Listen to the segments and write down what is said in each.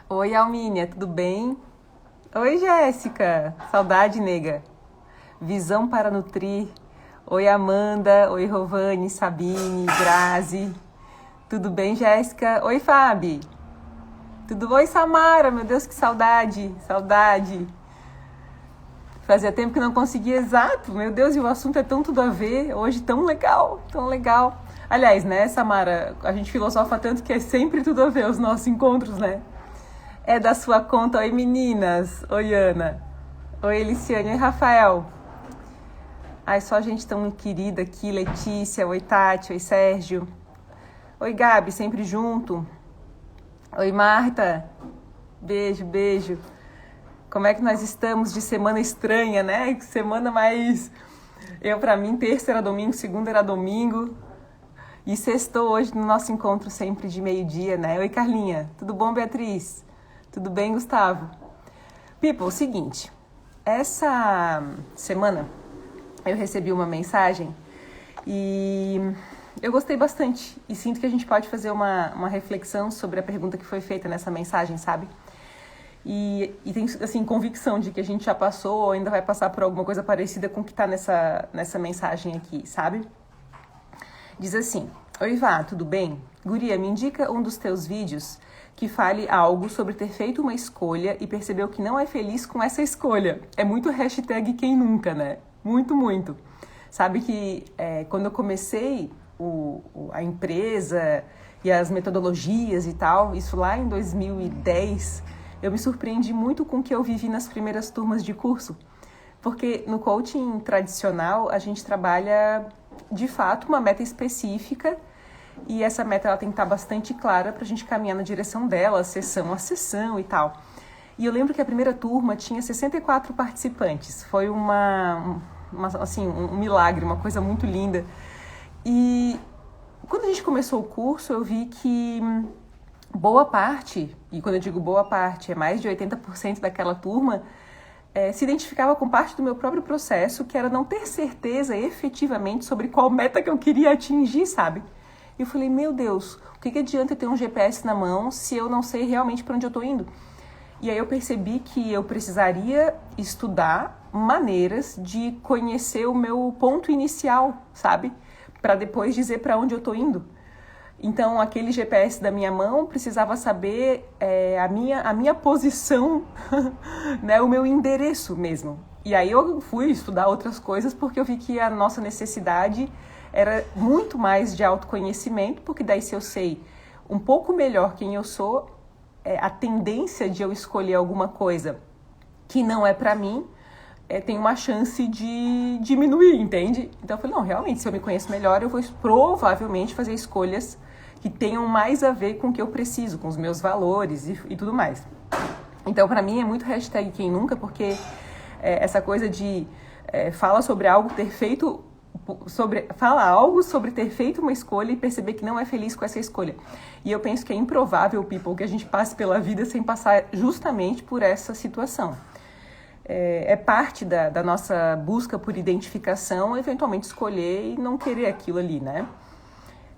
Oi, Almínia, tudo bem? Oi, Jéssica, saudade, nega. Visão para nutrir. Oi, Amanda. Oi, Rovani, Sabine, Grazi. Tudo bem, Jéssica? Oi, Fabi. Tudo bom? Oi, Samara. Meu Deus, que saudade, saudade. Fazia tempo que não conseguia, exato. Meu Deus, e o assunto é tão tudo a ver. Hoje tão legal, tão legal. Aliás, né, Samara, a gente filosofa tanto que é sempre tudo a ver os nossos encontros, né? É da sua conta. Oi, meninas. Oi, Ana. Oi, Eliciane. Oi, Rafael. Ai, só gente tão querida aqui. Letícia. Oi, Tati. Oi, Sérgio. Oi, Gabi, sempre junto. Oi, Marta. Beijo, beijo. Como é que nós estamos de semana estranha, né? Semana mais... pra mim, terça era domingo, segunda era domingo. E sextou hoje no nosso encontro sempre de meio-dia, né? Oi, Carlinha. Tudo bom, Beatriz? Tudo bem, Gustavo? People, o seguinte. Essa semana eu recebi uma mensagem e eu gostei bastante. E sinto que a gente pode fazer uma reflexão sobre a pergunta que foi feita nessa mensagem, sabe? E tem, assim, convicção de que a gente já passou ou ainda vai passar por alguma coisa parecida com o que está nessa mensagem aqui, sabe? Diz assim: Oi, Vá, tudo bem? Guria, me indica um dos teus vídeos que fale algo sobre ter feito uma escolha e percebeu que não é feliz com essa escolha. É muito hashtag quem nunca, né? Muito, muito. Sabe que quando eu comecei a empresa e as metodologias e tal, isso lá em 2010, eu me surpreendi muito com o que eu vivi nas primeiras turmas de curso. Porque no coaching tradicional, a gente trabalha, de fato, uma meta específica e essa meta ela tem que estar bastante clara para a gente caminhar na direção dela, sessão a sessão e tal. E eu lembro que a primeira turma tinha 64 participantes. Foi assim, um milagre, uma coisa muito linda. E quando a gente começou o curso, eu vi que boa parte, e quando eu digo boa parte, é mais de 80% daquela turma, se identificava com parte do meu próprio processo, que era não ter certeza efetivamente sobre qual meta que eu queria atingir, sabe? E eu falei, meu Deus, o que adianta eu ter um GPS na mão se eu não sei realmente para onde eu estou indo? E aí eu percebi que eu precisaria estudar maneiras de conhecer o meu ponto inicial, sabe? Para depois dizer para onde eu estou indo. Então, aquele GPS da minha mão precisava saber a minha posição, né, o meu endereço mesmo. E aí eu fui estudar outras coisas porque eu vi que a nossa necessidade era muito mais de autoconhecimento, porque daí se eu sei um pouco melhor quem eu sou, a tendência de eu escolher alguma coisa que não é para mim, tem uma chance de diminuir, entende? Então eu falei, não, realmente, se eu me conheço melhor, eu vou provavelmente fazer escolhas que tenham mais a ver com o que eu preciso, com os meus valores e tudo mais. Então, para mim, é muito hashtag quem nunca, porque essa coisa de fala sobre algo ter feito... fala algo sobre ter feito uma escolha e perceber que não é feliz com essa escolha. E eu penso que é improvável, people, que a gente passe pela vida sem passar justamente por essa situação. É parte da nossa busca por identificação, eventualmente escolher e não querer aquilo ali, né?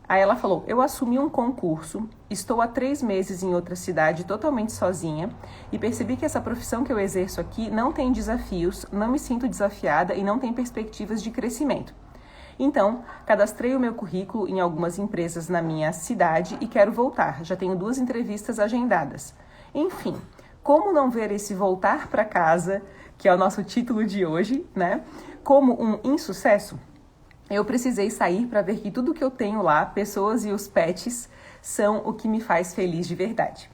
Aí ela falou, eu assumi um concurso, estou há 3 meses em outra cidade totalmente sozinha e percebi que essa profissão que eu exerço aqui não tem desafios, não me sinto desafiada e não tem perspectivas de crescimento. Então, cadastrei o meu currículo em algumas empresas na minha cidade e quero voltar. Já tenho 2 entrevistas agendadas. Enfim, como não ver esse voltar para casa, que é o nosso título de hoje, né, como um insucesso? Eu precisei sair para ver que tudo que eu tenho lá, pessoas e os pets, são o que me faz feliz de verdade.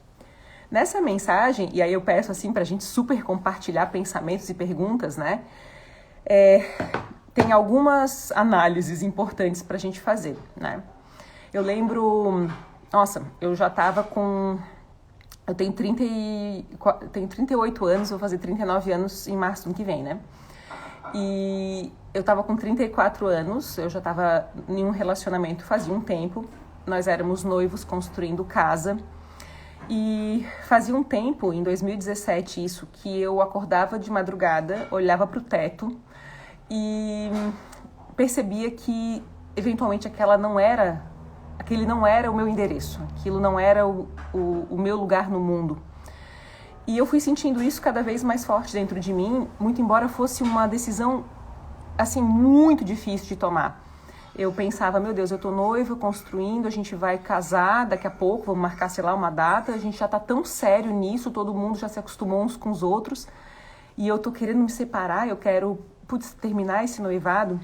Nessa mensagem, e aí eu peço assim para a gente super compartilhar pensamentos e perguntas, né? Tem algumas análises importantes para a gente fazer, né? Eu lembro, nossa, eu já estava com... Eu tenho 38 anos, vou fazer 39 anos em março do ano que vem, né? E eu estava com 34 anos, eu já estava em um relacionamento fazia um tempo. Nós éramos noivos construindo casa. E fazia um tempo, em 2017 isso, que eu acordava de madrugada, olhava para o teto e percebia que eventualmente aquela não era aquele não era o meu endereço, aquilo não era o meu lugar no mundo. E eu fui sentindo isso cada vez mais forte dentro de mim, muito embora fosse uma decisão, assim, muito difícil de tomar. Eu pensava, meu Deus, eu tô noiva, construindo, a gente vai casar daqui a pouco, vamos marcar, sei lá, uma data, a gente já tá tão sério nisso, todo mundo já se acostumou uns com os outros, e eu tô querendo me separar, eu quero, terminar esse noivado.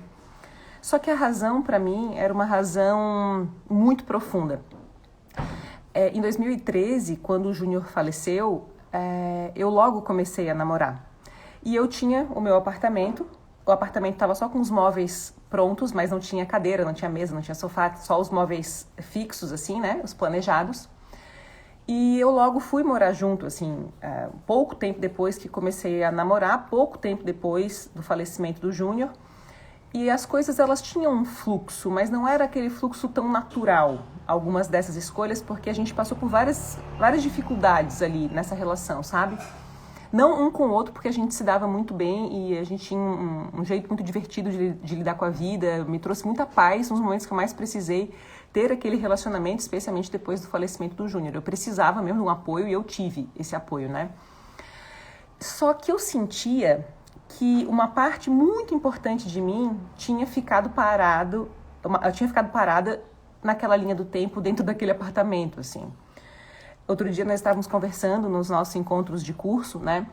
Só que a razão, para mim, era uma razão muito profunda. Em 2013, quando o Júnior faleceu, eu logo comecei a namorar. E eu tinha o meu apartamento, o apartamento estava só com os móveis prontos, mas não tinha cadeira, não tinha mesa, não tinha sofá, só os móveis fixos, assim, né, os planejados. E eu logo fui morar junto, assim, pouco tempo depois que comecei a namorar, pouco tempo depois do falecimento do Júnior. E as coisas, elas tinham um fluxo, mas não era aquele fluxo tão natural, algumas dessas escolhas, porque a gente passou por várias dificuldades ali nessa relação, sabe? Não um com o outro, porque a gente se dava muito bem e a gente tinha um jeito muito divertido de lidar com a vida, me trouxe muita paz nos momentos que eu mais precisei ter aquele relacionamento, especialmente depois do falecimento do Júnior. Eu precisava mesmo de um apoio e eu tive esse apoio, né? Só que eu sentia que uma parte muito importante de mim tinha ficado eu tinha ficado parada naquela linha do tempo dentro daquele apartamento, assim. Outro dia nós estávamos conversando nos nossos encontros de curso, né?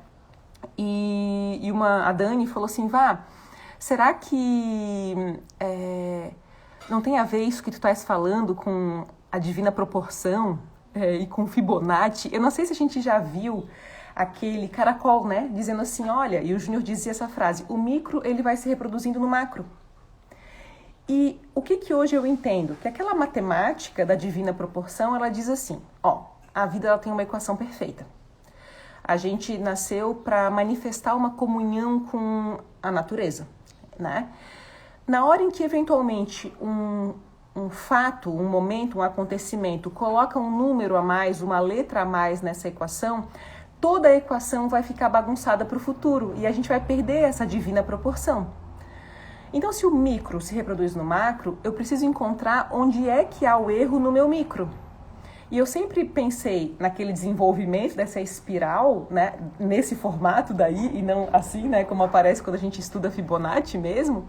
E a Dani falou assim, será que não tem a ver isso que tu estás falando com a divina proporção e com Fibonacci? Eu não sei se a gente já viu aquele caracol, né? Dizendo assim, olha, e o Júnior dizia essa frase, o micro, ele vai se reproduzindo no macro. E o que hoje eu entendo? Que aquela matemática da divina proporção, ela diz assim, a vida ela tem uma equação perfeita. A gente nasceu para manifestar uma comunhão com a natureza, né? Na hora em que, eventualmente, um fato, um momento, um acontecimento coloca um número a mais, uma letra a mais nessa equação, toda a equação vai ficar bagunçada para o futuro e a gente vai perder essa divina proporção. Então, se o micro se reproduz no macro, eu preciso encontrar onde é que há o erro no meu micro. E eu sempre pensei naquele desenvolvimento dessa espiral, né, nesse formato daí, e não assim, né, como aparece quando a gente estuda Fibonacci mesmo,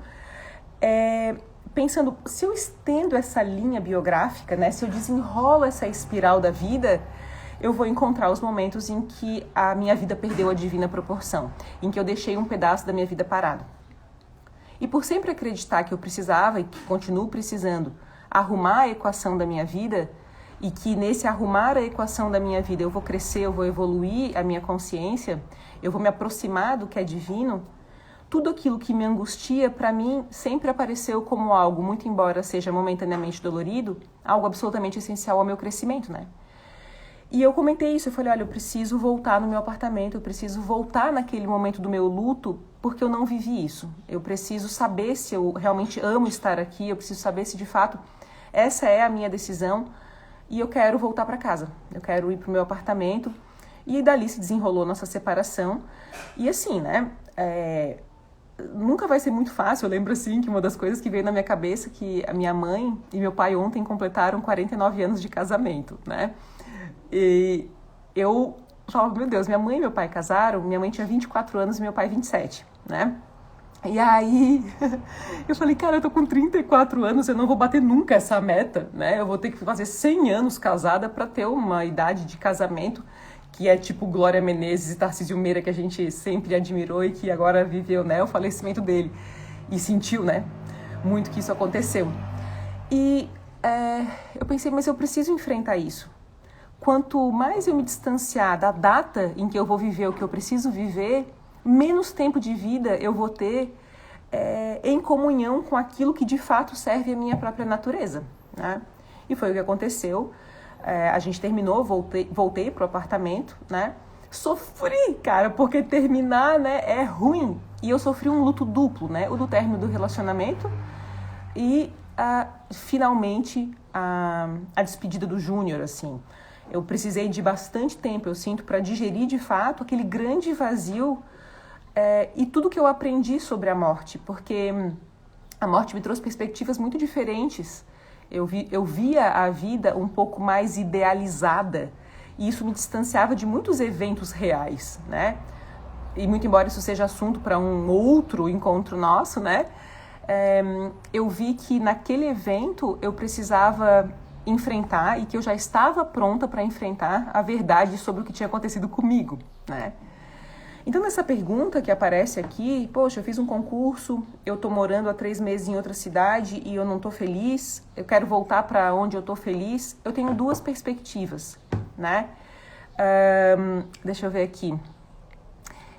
pensando, se eu estendo essa linha biográfica, né, se eu desenrolo essa espiral da vida, eu vou encontrar os momentos em que a minha vida perdeu a divina proporção, em que eu deixei um pedaço da minha vida parado. E por sempre acreditar que eu precisava e que continuo precisando arrumar a equação da minha vida, e que nesse arrumar a equação da minha vida eu vou crescer, eu vou evoluir a minha consciência, eu vou me aproximar do que é divino, tudo aquilo que me angustia, para mim, sempre apareceu como algo, muito embora seja momentaneamente dolorido, algo absolutamente essencial ao meu crescimento, né? E eu comentei isso, eu falei, olha, eu preciso voltar no meu apartamento, eu preciso voltar naquele momento do meu luto, porque eu não vivi isso. Eu preciso saber se eu realmente amo estar aqui, eu preciso saber se de fato essa é a minha decisão e eu quero voltar para casa. Eu quero ir para o meu apartamento e dali se desenrolou nossa separação. E assim, né, nunca vai ser muito fácil. Eu lembro assim que uma das coisas que veio na minha cabeça que a minha mãe e meu pai ontem completaram 49 anos de casamento, né? E eu falava, meu Deus, minha mãe e meu pai casaram, minha mãe tinha 24 anos e meu pai 27, né? E aí, eu falei, cara, eu tô com 34 anos, eu não vou bater nunca essa meta, né? Eu vou ter que fazer 100 anos casada para ter uma idade de casamento que é tipo Glória Menezes e Tarcísio Meira, que a gente sempre admirou e que agora viveu, né, o falecimento dele. E sentiu, né, muito que isso aconteceu. E eu pensei, mas eu preciso enfrentar isso. Quanto mais eu me distanciar da data em que eu vou viver o que eu preciso viver, menos tempo de vida eu vou ter em comunhão com aquilo que de fato serve à minha própria natureza, né? E foi o que aconteceu. A gente terminou, voltei pro apartamento, né? Sofri, cara, porque terminar, né, é ruim. E eu sofri um luto duplo, né? O do término do relacionamento e finalmente a despedida do Júnior, assim. Eu precisei de bastante tempo, eu sinto, para digerir de fato aquele grande vazio e tudo que eu aprendi sobre a morte, porque a morte me trouxe perspectivas muito diferentes Eu via a vida um pouco mais idealizada e isso me distanciava de muitos eventos reais, né? E muito embora isso seja assunto para um outro encontro nosso, né? Eu vi que naquele evento eu precisava enfrentar e que eu já estava pronta para enfrentar a verdade sobre o que tinha acontecido comigo, né? Então, nessa pergunta que aparece aqui, poxa, eu fiz um concurso, eu tô morando há 3 meses em outra cidade e eu não tô feliz, eu quero voltar para onde eu tô feliz, eu tenho 2 perspectivas, né? Deixa eu ver aqui.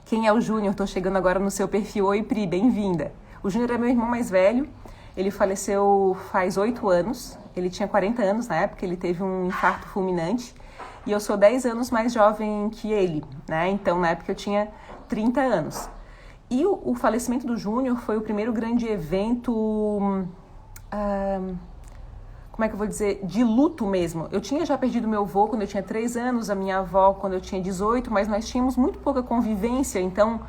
Quem é o Júnior? Tô chegando agora no seu perfil. Oi, Pri, bem-vinda. O Júnior é meu irmão mais velho, ele faleceu faz 8 anos, ele tinha 40 anos na época, ele teve um infarto fulminante. E eu sou 10 anos mais jovem que ele, né? Então, na época, eu tinha 30 anos. E o falecimento do Júnior foi o primeiro grande evento, como é que eu vou dizer, de luto mesmo. Eu tinha já perdido meu avô quando eu tinha 3 anos, a minha avó quando eu tinha 18, mas nós tínhamos muito pouca convivência, então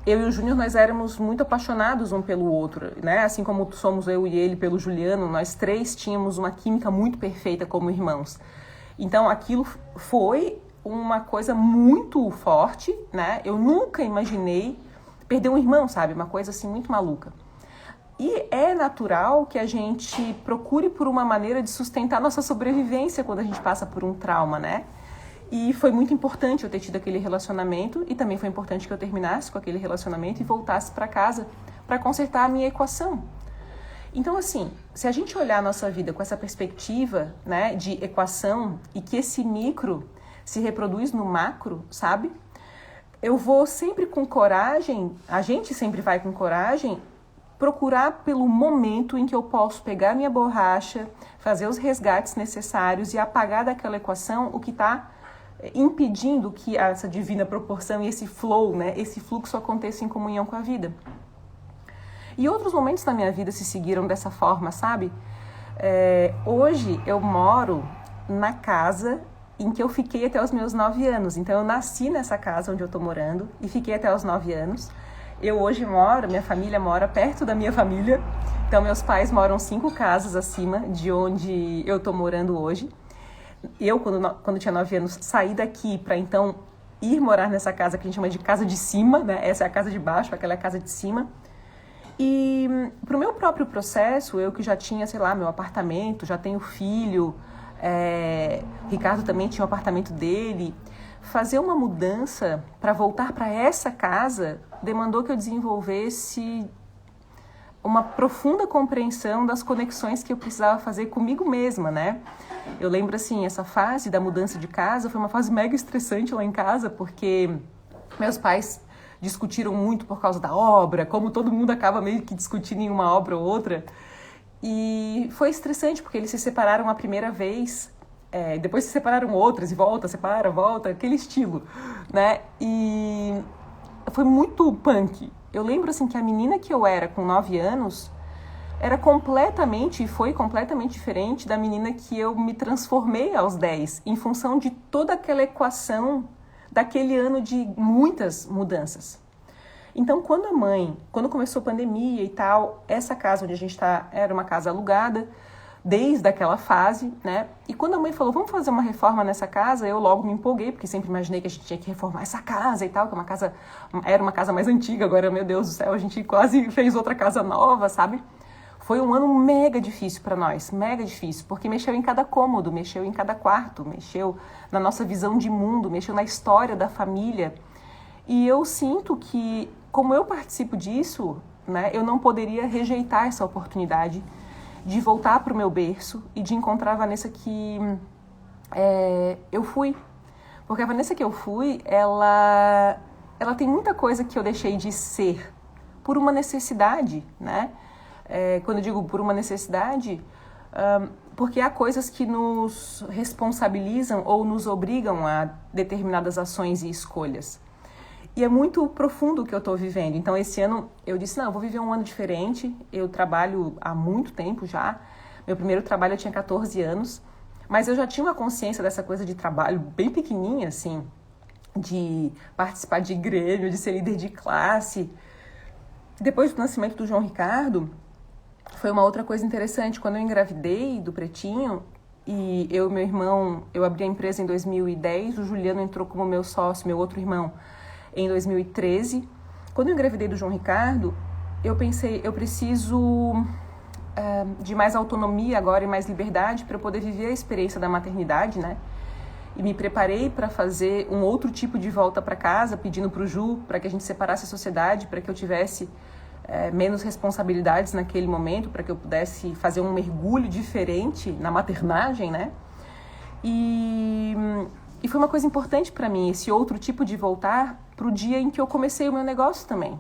eu e o Júnior, nós éramos muito apaixonados um pelo outro, né? Assim como somos eu e ele pelo Juliano, nós 3 tínhamos uma química muito perfeita como irmãos. Então, aquilo foi uma coisa muito forte, né? Eu nunca imaginei perder um irmão, sabe? Uma coisa assim muito maluca. E é natural que a gente procure por uma maneira de sustentar nossa sobrevivência quando a gente passa por um trauma, né? E foi muito importante eu ter tido aquele relacionamento e também foi importante que eu terminasse com aquele relacionamento e voltasse para casa para consertar a minha equação. Então, assim, se a gente olhar a nossa vida com essa perspectiva, né, de equação e que esse micro se reproduz no macro, sabe? Eu vou sempre com coragem, a gente sempre vai com coragem, procurar pelo momento em que eu posso pegar minha borracha, fazer os resgates necessários e apagar daquela equação o que está impedindo que essa divina proporção e esse flow, né, esse fluxo aconteça em comunhão com a vida. E outros momentos na minha vida se seguiram dessa forma, sabe? Hoje eu moro na casa em que eu fiquei até os meus 9 anos. Então eu nasci nessa casa onde eu tô morando e fiquei até os 9 anos. Eu hoje moro, minha família mora perto da minha família. Então meus pais moram 5 casas acima de onde eu tô morando hoje. Eu, quando tinha 9 anos, saí daqui para então ir morar nessa casa que a gente chama de casa de cima, né? Essa é a casa de baixo, aquela é a casa de cima. E pro meu próprio processo, eu que já tinha, sei lá, meu apartamento, já tenho filho, Ricardo também tinha o apartamento dele, fazer uma mudança para voltar para essa casa demandou que eu desenvolvesse uma profunda compreensão das conexões que eu precisava fazer comigo mesma, né? Eu lembro, assim, essa fase da mudança de casa foi uma fase mega estressante lá em casa, porque meus pais discutiram muito por causa da obra, como todo mundo acaba meio que discutindo em uma obra ou outra. E foi estressante, porque eles se separaram a primeira vez, depois se separaram outras, e volta, separa, volta, aquele estilo, né? E foi muito punk. Eu lembro, assim, que a menina que eu era com 9 anos era completamente, e foi completamente diferente da menina que eu me transformei aos 10, em função de toda aquela equação daquele ano de muitas mudanças. Então, quando começou a pandemia e tal, essa casa onde a gente está era uma casa alugada, desde aquela fase, né? E quando a mãe falou, vamos fazer uma reforma nessa casa, eu logo me empolguei, porque sempre imaginei que a gente tinha que reformar essa casa e tal, que era uma casa mais antiga, agora, meu Deus do céu, a gente quase fez outra casa nova, sabe? Foi um ano mega difícil para nós, mega difícil, porque mexeu em cada cômodo, mexeu em cada quarto, mexeu na nossa visão de mundo, mexeu na história da família. E eu sinto que, como eu participo disso, né, eu não poderia rejeitar essa oportunidade de voltar para o meu berço e de encontrar a Vanessa que eu fui. Porque a Vanessa que eu fui, ela tem muita coisa que eu deixei de ser por uma necessidade, né? Quando eu digo por uma necessidade, porque há coisas que nos responsabilizam ou nos obrigam a determinadas ações e escolhas. E é muito profundo o que eu estou vivendo. Então, esse ano, eu disse, não, eu vou viver um ano diferente. Eu trabalho há muito tempo já. Meu primeiro trabalho eu tinha 14 anos. Mas eu já tinha uma consciência dessa coisa de trabalho bem pequenininha, assim. De participar de grêmio, de ser líder de classe. Depois do nascimento do João Ricardo, foi uma outra coisa interessante. Quando eu engravidei do Pretinho, e eu e meu irmão, eu abri a empresa em 2010, o Juliano entrou como meu sócio, meu outro irmão, em 2013. Quando eu engravidei do João Ricardo, eu pensei, eu preciso de mais autonomia agora e mais liberdade para eu poder viver a experiência da maternidade, né? E me preparei para fazer um outro tipo de volta para casa, pedindo para o Ju para que a gente separasse a sociedade, para que eu tivesse menos responsabilidades naquele momento, para que eu pudesse fazer um mergulho diferente na maternagem, né? E foi uma coisa importante para mim, esse outro tipo de voltar para o dia em que eu comecei o meu negócio também.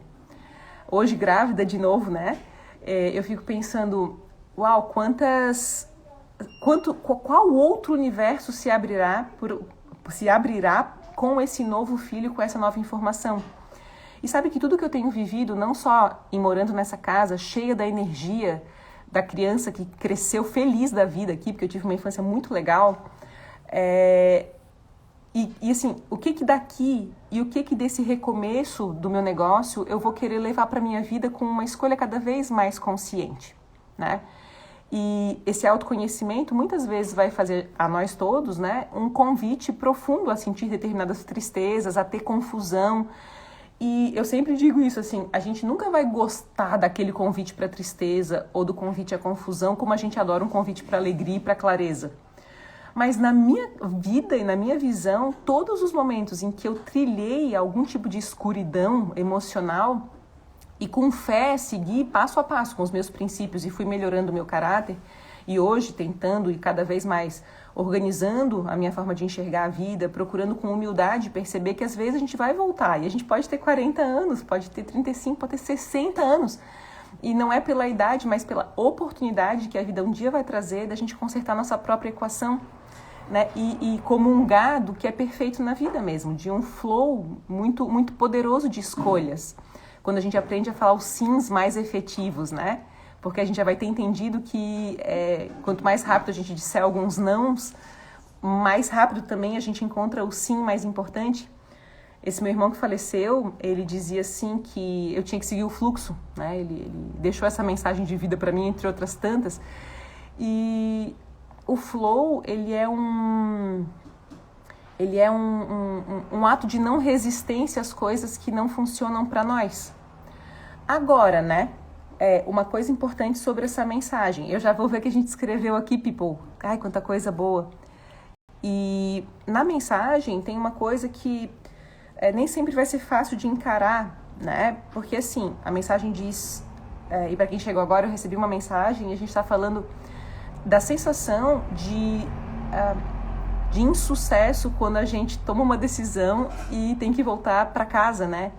Hoje, grávida de novo, né? Eu fico pensando, uau, qual outro universo se abrirá com esse novo filho, com essa nova informação? E sabe que tudo que eu tenho vivido, não só em morando nessa casa, cheia da energia da criança que cresceu feliz da vida aqui, porque eu tive uma infância muito legal, e assim, o que daqui e o que desse recomeço do meu negócio eu vou querer levar para minha vida com uma escolha cada vez mais consciente, né? E esse autoconhecimento muitas vezes vai fazer a nós todos, né, um convite profundo a sentir determinadas tristezas, a ter confusão. E eu sempre digo isso, assim, a gente nunca vai gostar daquele convite para tristeza ou do convite à confusão como a gente adora um convite para alegria e para clareza. Mas na minha vida e na minha visão, todos os momentos em que eu trilhei algum tipo de escuridão emocional e com fé segui passo a passo com os meus princípios e fui melhorando o meu caráter, e hoje tentando e cada vez mais organizando a minha forma de enxergar a vida, procurando com humildade perceber que às vezes a gente vai voltar e a gente pode ter 40 anos, pode ter 35, pode ter 60 anos. E não é pela idade, mas pela oportunidade que a vida um dia vai trazer da gente consertar nossa própria equação, né? E comungar do que é perfeito na vida mesmo, de um flow muito, muito poderoso de escolhas. Quando a gente aprende a falar os sims mais efetivos, né? Porque a gente já vai ter entendido que quanto mais rápido a gente disser alguns nãos, mais rápido também a gente encontra o sim mais importante. Esse meu irmão que faleceu, ele dizia assim que eu tinha que seguir o fluxo, né? Ele deixou essa mensagem de vida para mim, entre outras tantas. E o flow, ele é um ato de não resistência às coisas que não funcionam para nós. Agora, né? Uma coisa importante sobre essa mensagem. Eu já vou ver que a gente escreveu aqui, people. Ai, quanta coisa boa. E na mensagem tem uma coisa que nem sempre vai ser fácil de encarar, né? Porque assim, a mensagem diz, e para quem chegou agora, eu recebi uma mensagem e a gente está falando da sensação de insucesso quando a gente toma uma decisão e tem que voltar para casa, né?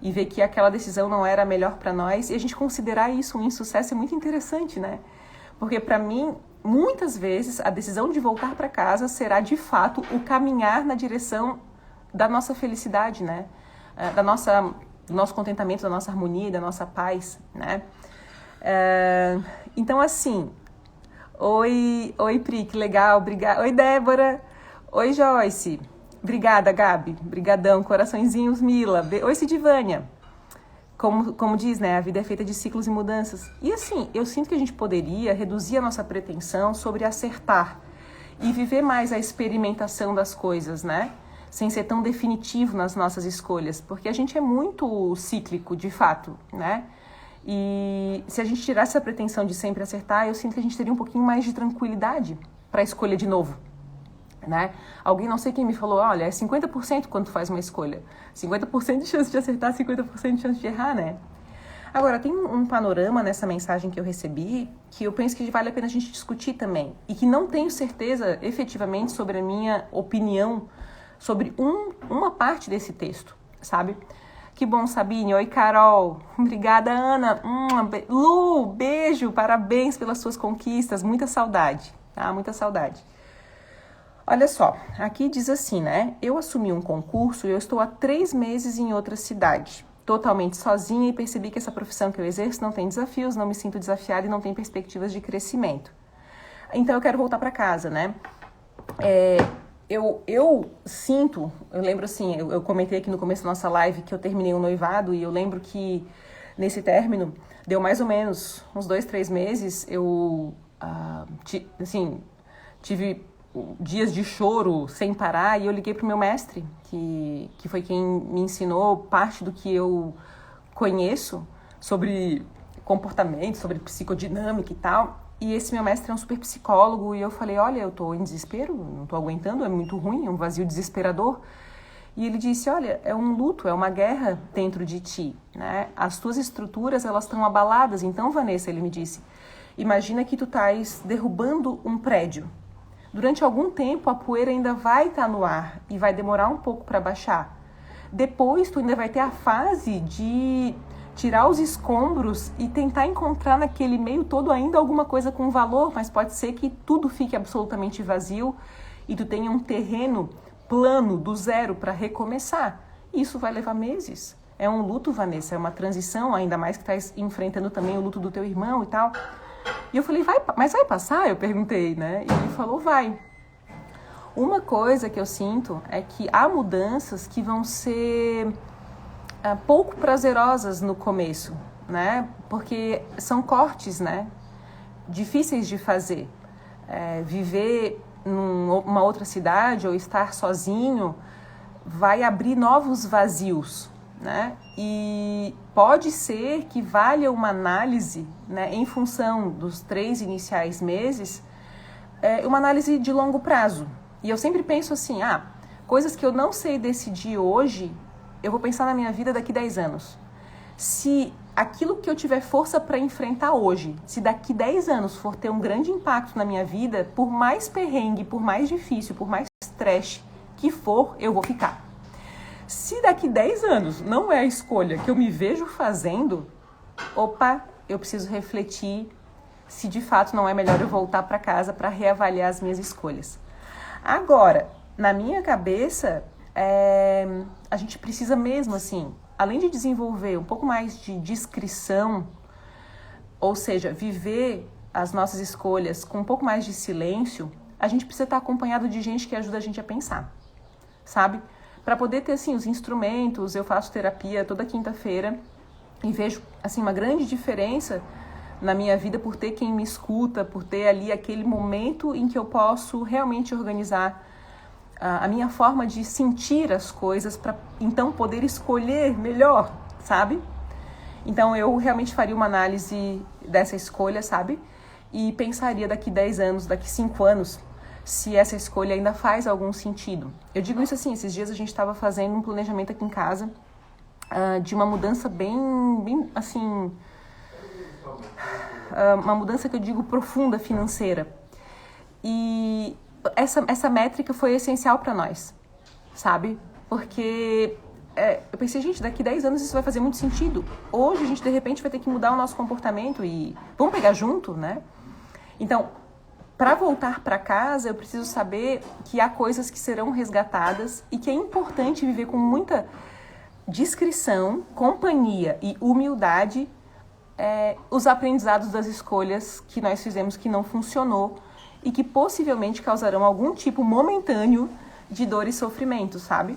E ver que aquela decisão não era a melhor para nós, e a gente considerar isso um insucesso é muito interessante, né? Porque para mim, muitas vezes, a decisão de voltar para casa será de fato o caminhar na direção da nossa felicidade, né? Do nosso contentamento, da nossa harmonia, da nossa paz, né? Então, assim, oi Pri, que legal, obrigada. Oi, Débora. Oi, Joyce. Obrigada, Gabi. Brigadão, coraçõezinhos, Mila. Oi, Sidivânia. Como diz, né? A vida é feita de ciclos e mudanças. E assim, eu sinto que a gente poderia reduzir a nossa pretensão sobre acertar e viver mais a experimentação das coisas, né? Sem ser tão definitivo nas nossas escolhas, porque a gente é muito cíclico, de fato, né? E se a gente tirasse a pretensão de sempre acertar, eu sinto que a gente teria um pouquinho mais de tranquilidade para escolher de novo, né? Alguém, não sei quem me falou, olha, é 50% quando tu faz uma escolha. 50% de chance de acertar, 50% de chance de errar, né? Agora, tem um panorama nessa mensagem que eu recebi que eu penso que vale a pena a gente discutir também. E que não tenho certeza, efetivamente, sobre a minha opinião sobre uma parte desse texto, sabe? Que bom, Sabine. Oi, Carol. Obrigada, Ana. Lu, beijo. Parabéns pelas suas conquistas. Muita saudade, tá? Muita saudade. Olha só, aqui diz assim, né? Eu assumi um concurso e eu estou há 3 meses em outra cidade, totalmente sozinha, e percebi que essa profissão que eu exerço não tem desafios, não me sinto desafiada e não tem perspectivas de crescimento. Então eu quero voltar para casa, né? Eu sinto, eu lembro assim, eu comentei aqui no começo da nossa live que eu terminei um noivado e eu lembro que nesse término, deu mais ou menos uns 2, 3 meses, eu, tive dias de choro sem parar e eu liguei pro meu mestre, que foi quem me ensinou parte do que eu conheço sobre comportamento, sobre psicodinâmica e tal. E esse meu mestre é um super psicólogo e eu falei, olha, eu tô em desespero, não tô aguentando, é muito ruim, é um vazio desesperador. E ele disse, olha, é um luto, é uma guerra dentro de ti, né? As tuas estruturas, elas estão abaladas. Então, Vanessa, ele me disse, imagina que tu estás derrubando um prédio. Durante algum tempo, a poeira ainda vai estar no ar e vai demorar um pouco para baixar. Depois, tu ainda vai ter a fase de tirar os escombros e tentar encontrar naquele meio todo ainda alguma coisa com valor, mas pode ser que tudo fique absolutamente vazio e tu tenha um terreno plano do zero para recomeçar. Isso vai levar meses. É um luto, Vanessa, é uma transição, ainda mais que estás enfrentando também o luto do teu irmão e tal. E eu falei, mas vai passar? Eu perguntei, né? E ele falou, vai. Uma coisa que eu sinto é que há mudanças que vão ser pouco prazerosas no começo, né? Porque são cortes, né? Difíceis de fazer. Viver numa outra cidade ou estar sozinho vai abrir novos vazios, né? E pode ser que valha uma análise, né, em função dos 3 iniciais meses, uma análise de longo prazo. E eu sempre penso assim, coisas que eu não sei decidir hoje, eu vou pensar na minha vida daqui 10 anos. Se aquilo que eu tiver força para enfrentar hoje, se daqui 10 anos for ter um grande impacto na minha vida, por mais perrengue, por mais difícil, por mais estresse que for, eu vou ficar. Se daqui 10 anos não é a escolha que eu me vejo fazendo, eu preciso refletir se de fato não é melhor eu voltar para casa para reavaliar as minhas escolhas. Agora, na minha cabeça, a gente precisa mesmo, assim, além de desenvolver um pouco mais de discrição, ou seja, viver as nossas escolhas com um pouco mais de silêncio, a gente precisa estar acompanhado de gente que ajuda a gente a pensar, sabe? Para poder ter, assim, os instrumentos, eu faço terapia toda quinta-feira e vejo, assim, uma grande diferença na minha vida por ter quem me escuta, por ter ali aquele momento em que eu posso realmente organizar a minha forma de sentir as coisas para então poder escolher melhor, sabe? Então eu realmente faria uma análise dessa escolha, sabe? E pensaria daqui 10 anos, daqui 5 anos, se essa escolha ainda faz algum sentido. Eu digo isso assim, esses dias a gente estava fazendo um planejamento aqui em casa de uma mudança bem assim, uma mudança que eu digo profunda financeira. E essa métrica foi essencial para nós, sabe? Porque eu pensei, gente, daqui 10 anos isso vai fazer muito sentido. Hoje a gente, de repente, vai ter que mudar o nosso comportamento e vamos pegar junto, né? Então, para voltar para casa, eu preciso saber que há coisas que serão resgatadas e que é importante viver com muita discrição, companhia e humildade os aprendizados das escolhas que nós fizemos que não funcionou e que possivelmente causarão algum tipo momentâneo de dor e sofrimento, sabe?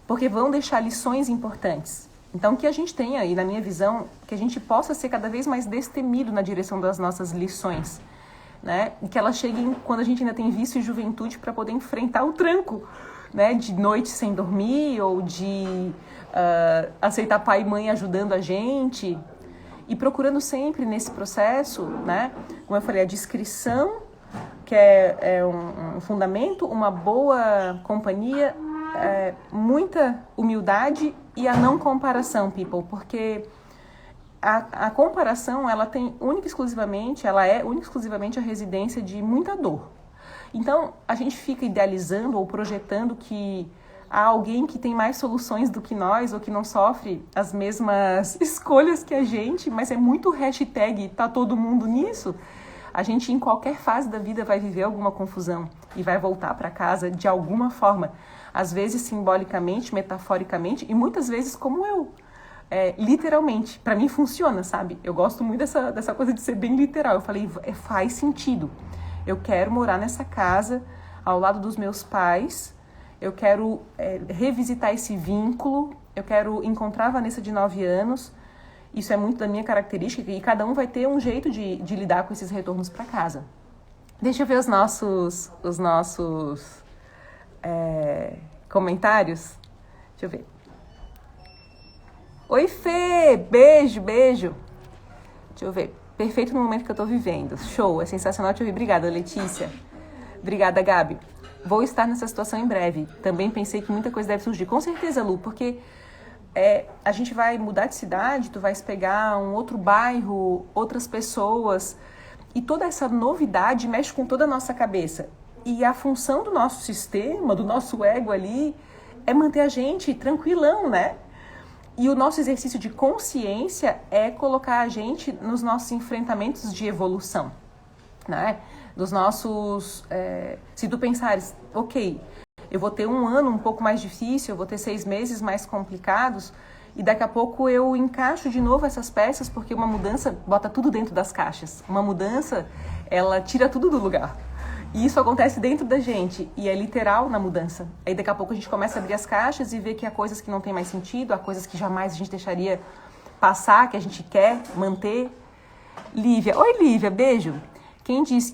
Porque vão deixar lições importantes. Então, que a gente tenha, e na minha visão, que a gente possa ser cada vez mais destemido na direção das nossas lições, né? E que elas cheguem quando a gente ainda tem vício e juventude para poder enfrentar o tranco, né? De noite sem dormir ou de aceitar pai e mãe ajudando a gente. E procurando sempre nesse processo, né? Como eu falei, a discrição, que é um fundamento, uma boa companhia, muita humildade e a não comparação, people, porque a comparação, ela é única e exclusivamente a residência de muita dor. Então, a gente fica idealizando ou projetando que há alguém que tem mais soluções do que nós ou que não sofre as mesmas escolhas que a gente, mas é muito hashtag, tá todo mundo nisso. A gente, em qualquer fase da vida, vai viver alguma confusão e vai voltar para casa de alguma forma. Às vezes simbolicamente, metaforicamente e muitas vezes como eu. Literalmente. Para mim funciona, sabe? Eu gosto muito dessa coisa de ser bem literal. Eu falei, faz sentido. Eu quero morar nessa casa ao lado dos meus pais. Eu quero revisitar esse vínculo. Eu quero encontrar a Vanessa de 9 anos Isso é muito da minha característica e cada um vai ter um jeito de lidar com esses retornos para casa. Deixa eu ver os nossos comentários. Deixa eu ver. Oi, Fê! Beijo, beijo. Deixa eu ver. Perfeito no momento que eu tô vivendo. Show, é sensacional te ouvir. Obrigada, Letícia. Obrigada, Gabi. Vou estar nessa situação em breve. Também pensei que muita coisa deve surgir. Com certeza, Lu, porque a gente vai mudar de cidade, tu vais pegar um outro bairro, outras pessoas, e toda essa novidade mexe com toda a nossa cabeça. E a função do nosso sistema, do nosso ego ali, é manter a gente tranquilão, né? E o nosso exercício de consciência é colocar a gente nos nossos enfrentamentos de evolução, né? Dos nossos... se tu pensares, ok, eu vou ter um ano um pouco mais difícil, eu vou ter 6 meses mais complicados, e daqui a pouco eu encaixo de novo essas peças, porque uma mudança bota tudo dentro das caixas. Uma mudança, ela tira tudo do lugar. E isso acontece dentro da gente, e é literal na mudança. Aí daqui a pouco a gente começa a abrir as caixas e ver que há coisas que não tem mais sentido, há coisas que jamais a gente deixaria passar, que a gente quer manter. Lívia, oi Lívia, beijo. Quem diz o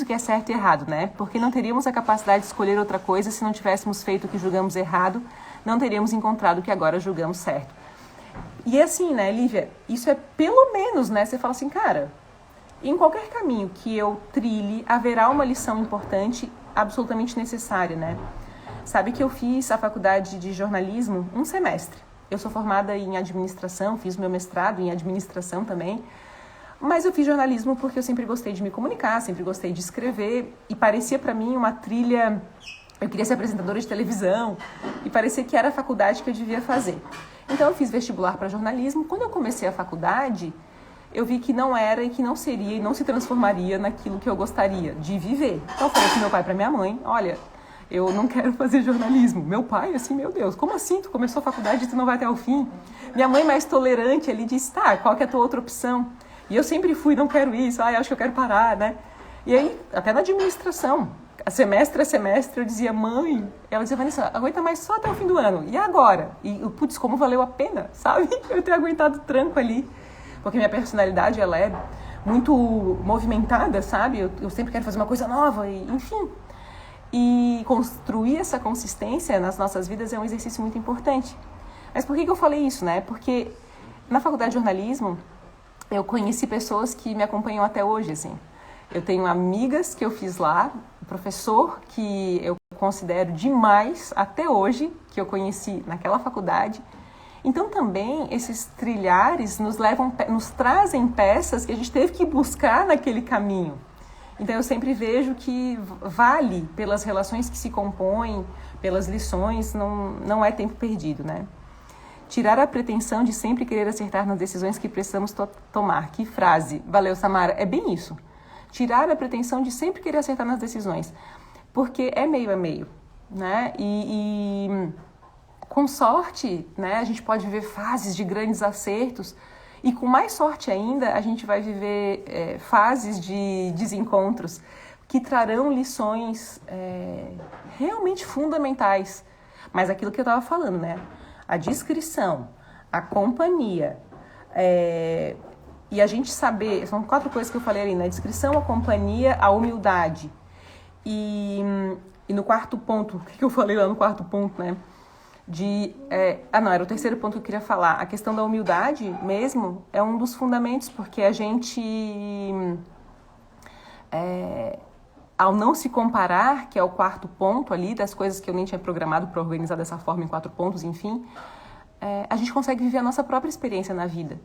que é certo e errado, né? Porque não teríamos a capacidade de escolher outra coisa se não tivéssemos feito o que julgamos errado, não teríamos encontrado o que agora julgamos certo. E é assim, né, Lívia? Isso é pelo menos, né? Você fala assim, cara, em qualquer caminho que eu trilhe, haverá uma lição importante, absolutamente necessária, né? Sabe que eu fiz a faculdade de jornalismo um semestre. Eu sou formada em administração, fiz meu mestrado em administração também, mas eu fiz jornalismo porque eu sempre gostei de me comunicar, sempre gostei de escrever, e parecia para mim uma trilha... Eu queria ser apresentadora de televisão, e parecia que era a faculdade que eu devia fazer. Então eu fiz vestibular para jornalismo. Quando eu comecei a faculdade, eu vi que não era e que não seria e não se transformaria naquilo que eu gostaria de viver. Então eu falei para meu pai e para minha mãe, olha, eu não quero fazer jornalismo. Meu pai, assim, meu Deus, como assim? Tu começou a faculdade e tu não vai até o fim? Minha mãe, mais tolerante, ali disse, tá, qual que é a tua outra opção? E eu sempre fui, não quero isso, acho que eu quero parar, né? E aí, até na administração, semestre a semestre, eu dizia, mãe, ela dizia, Vanessa, aguenta mais só até o fim do ano. E agora? E, putz, como valeu a pena, sabe? Eu ter aguentado o tranco ali. Porque minha personalidade, ela é muito movimentada, sabe? Eu sempre quero fazer uma coisa nova, e, enfim. E construir essa consistência nas nossas vidas é um exercício muito importante. Mas por que eu falei isso, né? Porque na faculdade de jornalismo, eu conheci pessoas que me acompanham até hoje, assim. Eu tenho amigas que eu fiz lá, professor que eu considero demais até hoje, que eu conheci naquela faculdade. Então também esses trilhares nos trazem peças que a gente teve que buscar naquele caminho. Então eu sempre vejo que vale pelas relações que se compõem, pelas lições, não é tempo perdido, né? Tirar a pretensão de sempre querer acertar nas decisões que precisamos tomar. Que frase. Valeu, Samara. É bem isso. Tirar a pretensão de sempre querer acertar nas decisões. Porque é meio a meio, né? E com sorte, né, a gente pode viver fases de grandes acertos. E com mais sorte ainda, a gente vai viver fases de desencontros que trarão lições realmente fundamentais. Mas aquilo que eu estava falando, né? A discrição, a companhia, e a gente saber... São 4 coisas que eu falei ali, né? A discrição, a companhia, a humildade. E no quarto ponto, o que eu falei lá no quarto ponto, né? Não, era o terceiro ponto que eu queria falar. A questão da humildade mesmo é um dos fundamentos, porque a gente, ao não se comparar, que é o quarto ponto ali, das coisas que eu nem tinha programado para organizar dessa forma em 4 pontos, enfim, a gente consegue viver a nossa própria experiência na vida.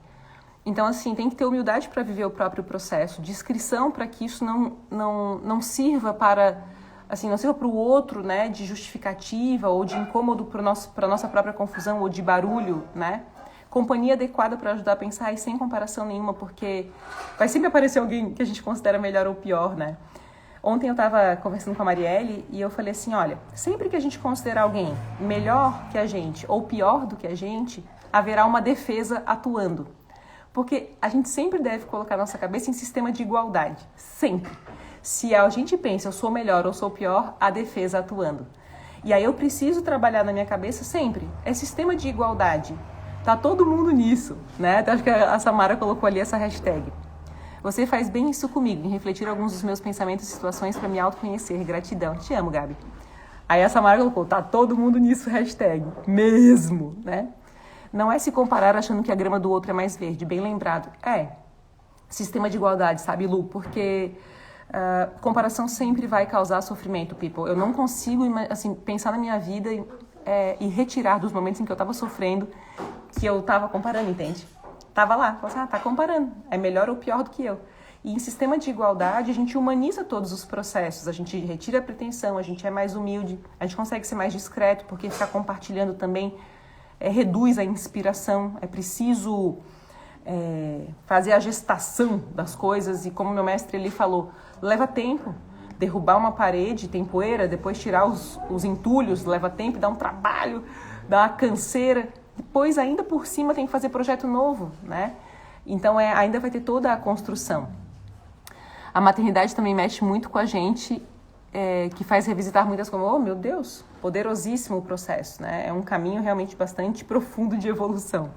Então, assim, tem que ter humildade para viver o próprio processo, discrição para que isso não sirva para... Assim, não sirva para o outro, né, de justificativa ou de incômodo para a nossa própria confusão ou de barulho, né? Companhia adequada para ajudar a pensar e sem comparação nenhuma, porque vai sempre aparecer alguém que a gente considera melhor ou pior, né? Ontem eu estava conversando com a Marielle e eu falei assim, olha, sempre que a gente considerar alguém melhor que a gente ou pior do que a gente, haverá uma defesa atuando. Porque a gente sempre deve colocar nossa cabeça em sistema de igualdade, sempre. Se a gente pensa, eu sou melhor ou sou pior, a defesa atuando. E aí eu preciso trabalhar na minha cabeça sempre. É sistema de igualdade. Tá todo mundo nisso, né? Acho que a Samara colocou ali essa hashtag. Você faz bem isso comigo, em refletir alguns dos meus pensamentos e situações para me autoconhecer. Gratidão. Te amo, Gabi. Aí a Samara colocou, tá todo mundo nisso, hashtag. Mesmo, né? Não é se comparar achando que a grama do outro é mais verde. Bem lembrado. Sistema de igualdade, sabe, Lu? Porque comparação sempre vai causar sofrimento, people. Eu não consigo, assim, pensar na minha vida e retirar dos momentos em que eu tava sofrendo que eu tava comparando, entende? Tava lá, falava assim, tá comparando, é melhor ou pior do que eu. E em sistema de igualdade, a gente humaniza todos os processos, a gente retira a pretensão, a gente é mais humilde, a gente consegue ser mais discreto, porque ficar compartilhando também reduz a inspiração, é preciso fazer a gestação das coisas, e como meu mestre ele falou, leva tempo. Derrubar uma parede, tem poeira, depois tirar os entulhos, leva tempo, dá um trabalho, dá uma canseira. Depois, ainda por cima, tem que fazer projeto novo, né? Então, ainda vai ter toda a construção. A maternidade também mexe muito com a gente, que faz revisitar muitas coisas. Oh, meu Deus, poderosíssimo o processo, né? É um caminho realmente bastante profundo de evolução.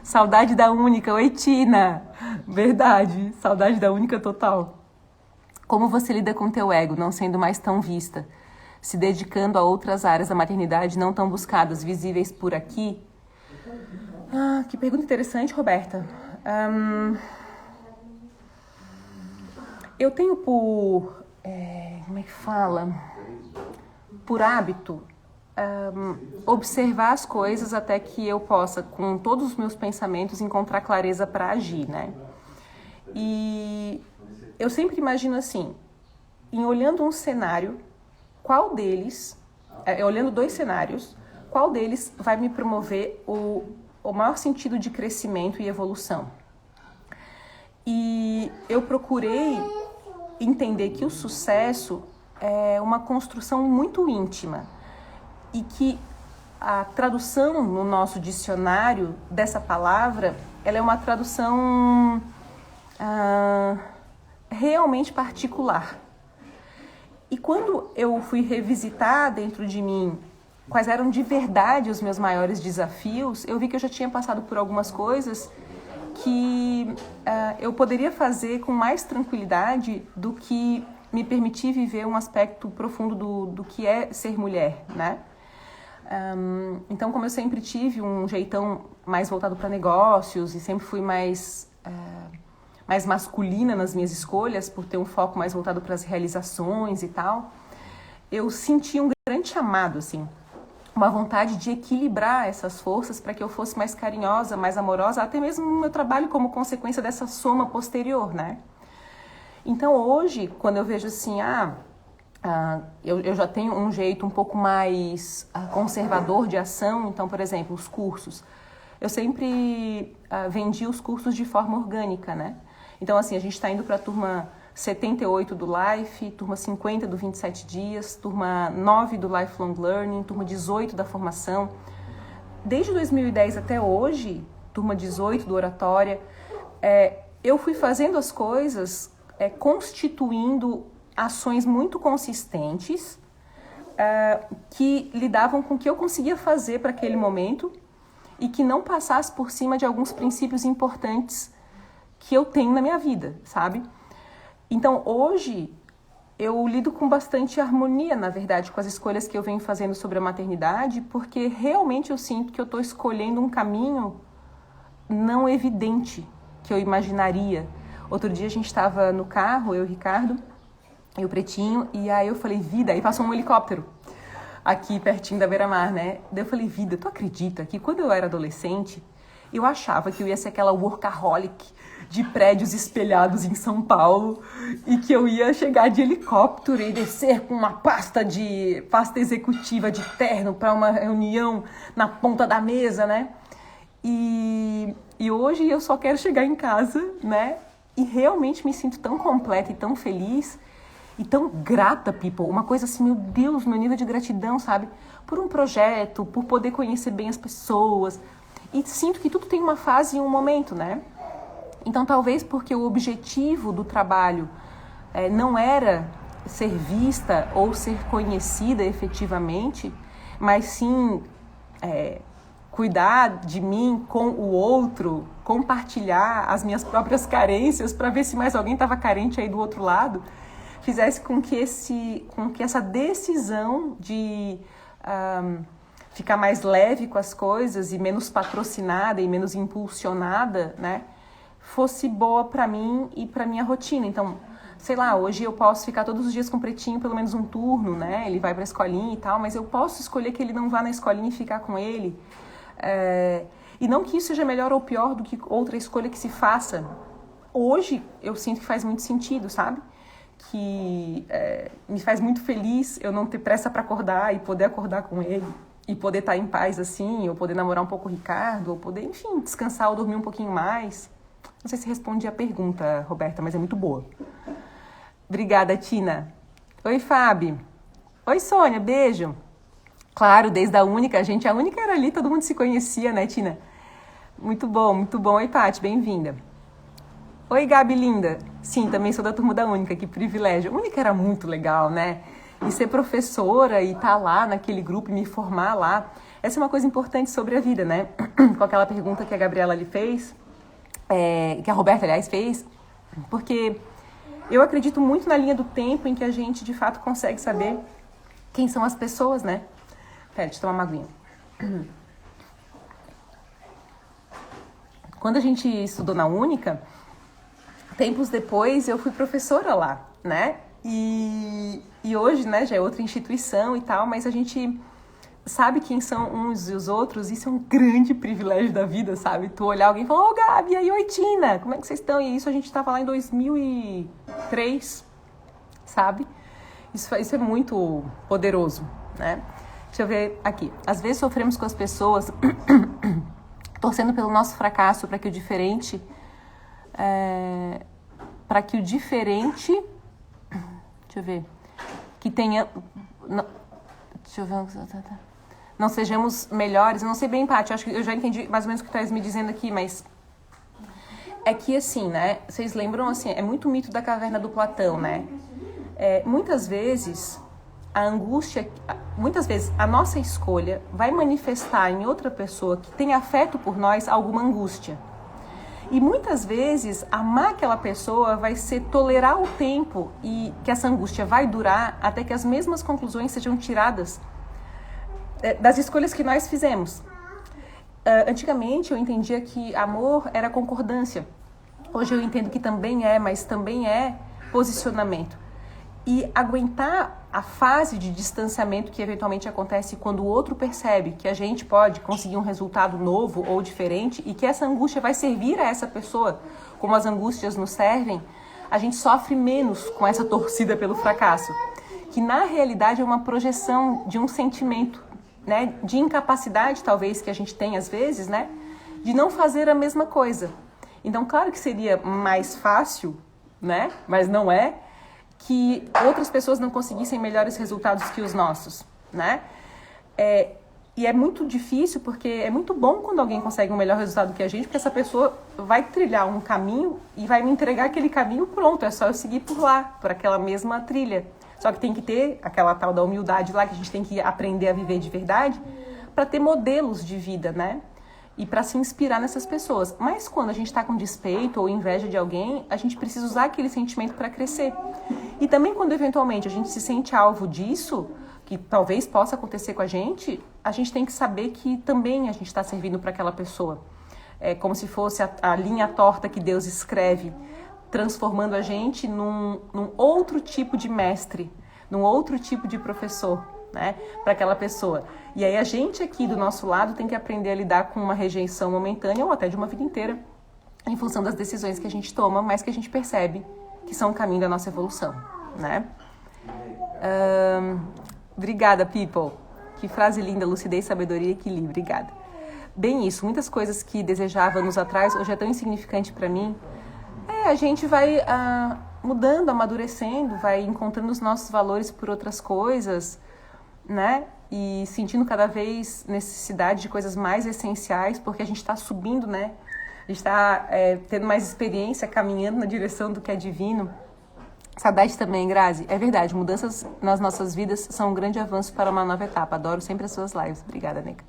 Saudade da única. Oi, Tina! Verdade, saudade da única total. Como você lida com teu ego, não sendo mais tão vista? Se dedicando a outras áreas da maternidade não tão buscadas, visíveis por aqui? Que pergunta interessante, Roberta. Eu tenho por... como é que fala? Por hábito, observar as coisas até que eu possa, com todos os meus pensamentos, encontrar clareza para agir, né? E eu sempre imagino assim, em olhando um cenário, qual deles, olhando dois cenários, qual deles vai me promover o maior sentido de crescimento e evolução? E eu procurei entender que o sucesso é uma construção muito íntima e que a tradução no nosso dicionário dessa palavra, ela é uma tradução realmente particular. E quando eu fui revisitar dentro de mim quais eram de verdade os meus maiores desafios, eu vi que eu já tinha passado por algumas coisas que eu poderia fazer com mais tranquilidade do que me permitir viver um aspecto profundo do que é ser mulher, né? Então, como eu sempre tive um jeitão mais voltado para negócios e sempre fui mais masculina nas minhas escolhas, por ter um foco mais voltado para as realizações e tal, eu senti um grande chamado, assim, uma vontade de equilibrar essas forças para que eu fosse mais carinhosa, mais amorosa, até mesmo no meu trabalho como consequência dessa soma posterior, né? Então, hoje, quando eu vejo assim, eu já tenho um jeito um pouco mais conservador de ação, então, por exemplo, os cursos. Eu sempre vendi os cursos de forma orgânica, né? Então, assim, a gente está indo para a turma 78 do Life, turma 50 do 27 dias, turma 9 do Lifelong Learning, turma 18 da formação. Desde 2010 até hoje, turma 18 do Oratória, eu fui fazendo as coisas, constituindo ações muito consistentes que lidavam com o que eu conseguia fazer para aquele momento e que não passasse por cima de alguns princípios importantes que eu tenho na minha vida, sabe? Então, hoje, eu lido com bastante harmonia, na verdade, com as escolhas que eu venho fazendo sobre a maternidade, porque realmente eu sinto que eu estou escolhendo um caminho não evidente que eu imaginaria. Outro dia a gente estava no carro, eu e o Ricardo, e o Pretinho, e aí eu falei, vida, aí passou um helicóptero aqui pertinho da beira-mar, né? Daí eu falei, vida, tu acredita que quando eu era adolescente, eu achava que eu ia ser aquela workaholic de prédios espelhados em São Paulo e que eu ia chegar de helicóptero e descer com uma pasta executiva de terno para uma reunião na ponta da mesa, né? E hoje eu só quero chegar em casa, né? E realmente me sinto tão completa e tão feliz e tão grata, people. Uma coisa assim, meu Deus, meu nível de gratidão, sabe? Por um projeto, por poder conhecer bem as pessoas. E sinto que tudo tem uma fase e um momento, né? Então, talvez porque o objetivo do trabalho não era ser vista ou ser conhecida efetivamente, mas sim cuidar de mim com o outro, compartilhar as minhas próprias carências para ver se mais alguém estava carente aí do outro lado, fizesse com que essa decisão de ficar mais leve com as coisas e menos patrocinada e menos impulsionada, né, fosse boa para mim e para minha rotina. Então, sei lá, hoje eu posso ficar todos os dias com o Pretinho pelo menos um turno, né? Ele vai para a escolinha e tal, mas eu posso escolher que ele não vá na escolinha e ficar com ele. E não que isso seja melhor ou pior do que outra escolha que se faça. Hoje eu sinto que faz muito sentido, sabe? Que me faz muito feliz eu não ter pressa para acordar e poder acordar com ele. E poder estar em paz assim, ou poder namorar um pouco o Ricardo, ou poder, enfim, descansar ou dormir um pouquinho mais. Não sei se respondi a pergunta, Roberta, mas é muito boa. Obrigada, Tina. Oi, Fábio. Oi, Sônia, beijo. Claro, desde a Única, a Única era ali, todo mundo se conhecia, né, Tina? Muito bom, muito bom. Oi, Paty, bem-vinda. Oi, Gabi, linda. Sim, também sou da turma da Única, que privilégio. A Única era muito legal, né? E ser professora e estar lá naquele grupo e me formar lá, essa é uma coisa importante sobre a vida, né? Com aquela pergunta que a Gabriela lhe fez, que a Roberta, aliás, fez, porque eu acredito muito na linha do tempo em que a gente, de fato, consegue saber quem são as pessoas, né? Pera, deixa eu tomar uma aguinha. Quando a gente estudou na Única, tempos depois eu fui professora lá, né? E hoje, né, já é outra instituição e tal, mas a gente sabe quem são uns e os outros, isso é um grande privilégio da vida, sabe? Tu olhar alguém e falar, ô Gabi, e aí, oi Tina, como é que vocês estão? E isso a gente estava lá em 2003, sabe? Isso é muito poderoso, né? Deixa eu ver aqui. Às vezes sofremos com as pessoas torcendo pelo nosso fracasso para que o diferente... Deixa eu ver. Que tenha... Deixa eu ver... Não sejamos melhores. Eu não sei bem, Paty, acho que eu já entendi mais ou menos o que tu estás me dizendo aqui, mas... É que assim, né? Vocês lembram, assim, é muito mito da caverna do Platão, né? Muitas vezes a nossa escolha vai manifestar em outra pessoa que tem afeto por nós alguma angústia. E muitas vezes amar aquela pessoa vai ser tolerar o tempo e que essa angústia vai durar até que as mesmas conclusões sejam tiradas das escolhas que nós fizemos. Antigamente eu entendia que amor era concordância. Hoje eu entendo que também mas também é posicionamento. E aguentar a fase de distanciamento que eventualmente acontece quando o outro percebe que a gente pode conseguir um resultado novo ou diferente e que essa angústia vai servir a essa pessoa, como as angústias nos servem, a gente sofre menos com essa torcida pelo fracasso, que na realidade é uma projeção de um sentimento, né, de incapacidade talvez que a gente tem às vezes, né, de não fazer a mesma coisa. Então, claro que seria mais fácil, né, mas não é, que outras pessoas não conseguissem melhores resultados que os nossos, né? E é muito difícil, porque é muito bom quando alguém consegue um melhor resultado que a gente, porque essa pessoa vai trilhar um caminho e vai me entregar aquele caminho pronto, é só eu seguir por lá, por aquela mesma trilha. Só que tem que ter aquela tal da humildade lá, que a gente tem que aprender a viver de verdade, para ter modelos de vida, né? E para se inspirar nessas pessoas. Mas quando a gente está com despeito ou inveja de alguém, a gente precisa usar aquele sentimento para crescer. E também quando eventualmente a gente se sente alvo disso, que talvez possa acontecer com a gente tem que saber que também a gente está servindo para aquela pessoa. É como se fosse a linha torta que Deus escreve, transformando a gente num outro tipo de mestre, num outro tipo de professor, né, para aquela pessoa. E aí a gente aqui do nosso lado tem que aprender a lidar com uma rejeição momentânea ou até de uma vida inteira, em função das decisões que a gente toma, mas que a gente percebe que são o caminho da nossa evolução, né? Obrigada, people. Que frase linda, lucidez, sabedoria e equilíbrio. Obrigada. Bem isso, muitas coisas que desejava anos atrás, hoje é tão insignificante para mim. A gente vai mudando, amadurecendo, vai encontrando os nossos valores por outras coisas, né? E sentindo cada vez necessidade de coisas mais essenciais, porque a gente está subindo, né? A gente está tendo mais experiência, caminhando na direção do que é divino. Saudade também, Grazi. É verdade, mudanças nas nossas vidas são um grande avanço para uma nova etapa. Adoro sempre as suas lives. Obrigada, nega.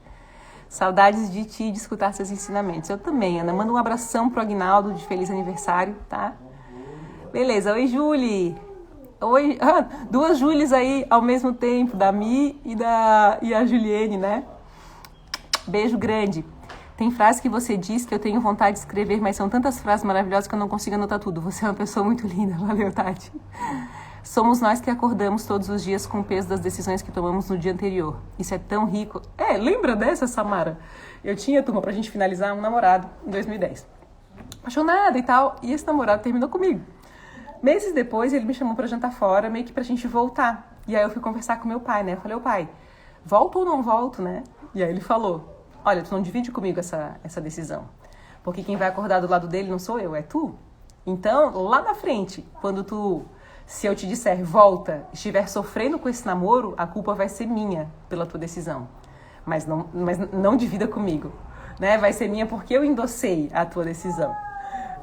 Saudades de ti e de escutar seus ensinamentos. Eu também, Ana. Manda um abração pro Aguinaldo de feliz aniversário, tá? Beleza. Oi, Julie. Oi. Duas Julies aí ao mesmo tempo, da Mi e a Juliene, né? Beijo grande. Tem frase que você diz que eu tenho vontade de escrever, mas são tantas frases maravilhosas que eu não consigo anotar tudo. Você é uma pessoa muito linda. Valeu, Tati. Somos nós que acordamos todos os dias com o peso das decisões que tomamos no dia anterior. Isso é tão rico. Lembra dessa, Samara? Eu tinha, turma, pra gente finalizar, um namorado em 2010. Apaixonada e tal. E esse namorado terminou comigo. Meses depois, ele me chamou pra jantar fora, meio que pra gente voltar. E aí eu fui conversar com meu pai, né? Eu falei, ô pai, volto ou não volto, né? E aí ele falou, olha, tu não divide comigo essa decisão. Porque quem vai acordar do lado dele não sou eu, é tu. Então, lá na frente, se eu te disser, volta, estiver sofrendo com esse namoro, a culpa vai ser minha pela tua decisão. Mas não divida comigo, né? Vai ser minha porque eu endossei a tua decisão,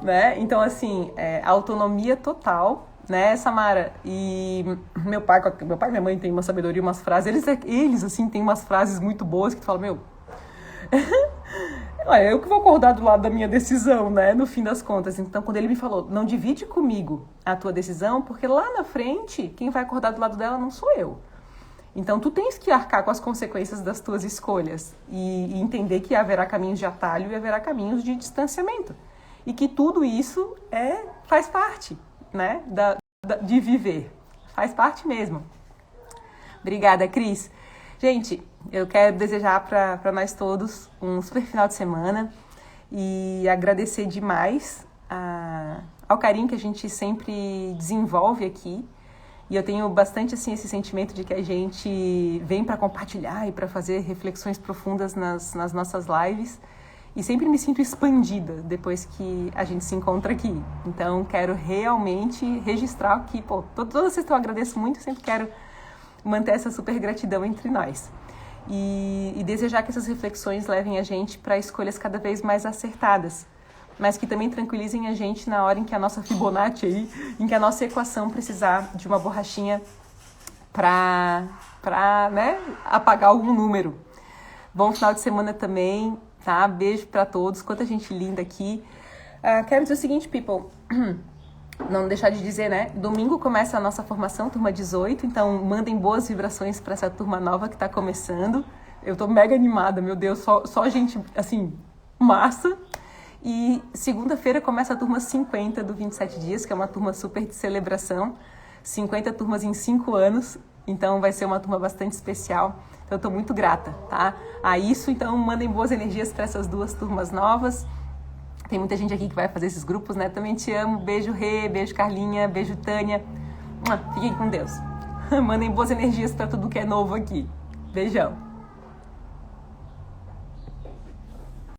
né? Então, assim, autonomia total, né, Samara? E meu pai e minha mãe têm uma sabedoria, umas frases, eles assim, têm umas frases muito boas que tu fala, meu... eu que vou acordar do lado da minha decisão, né? No fim das contas. Então, quando ele me falou, não divide comigo a tua decisão, porque lá na frente, quem vai acordar do lado dela não sou eu. Então, tu tens que arcar com as consequências das tuas escolhas e entender que haverá caminhos de atalho e haverá caminhos de distanciamento. E que tudo isso faz parte, né? De viver. Faz parte mesmo. Obrigada, Cris. Gente, eu quero desejar para nós todos um super final de semana e agradecer demais ao carinho que a gente sempre desenvolve aqui. E eu tenho bastante assim, esse sentimento de que a gente vem para compartilhar e para fazer reflexões profundas nas nossas lives. E sempre me sinto expandida depois que a gente se encontra aqui. Então, quero realmente registrar que, todas vocês que eu agradeço muito, sempre quero manter essa super gratidão entre nós. E desejar que essas reflexões levem a gente para escolhas cada vez mais acertadas, mas que também tranquilizem a gente na hora em que a nossa Fibonacci aí, em que a nossa equação precisar de uma borrachinha para né, apagar algum número. Bom final de semana também, tá? Beijo para todos, quanta gente linda aqui. Quero dizer o seguinte, people... Não deixar de dizer, né? Domingo começa a nossa formação, turma 18, então mandem boas vibrações para essa turma nova que está começando. Eu tô mega animada, meu Deus, só gente, assim, massa. E segunda-feira começa a turma 50 do 27 dias, que é uma turma super de celebração. 50 turmas em 5 anos, então vai ser uma turma bastante especial. Então eu tô muito grata, tá? A isso, então mandem boas energias para essas duas turmas novas. Tem muita gente aqui que vai fazer esses grupos, né? Também te amo. Beijo, Rê. Beijo, Carlinha. Beijo, Tânia. Fiquem com Deus. Mandem boas energias para tudo que é novo aqui. Beijão.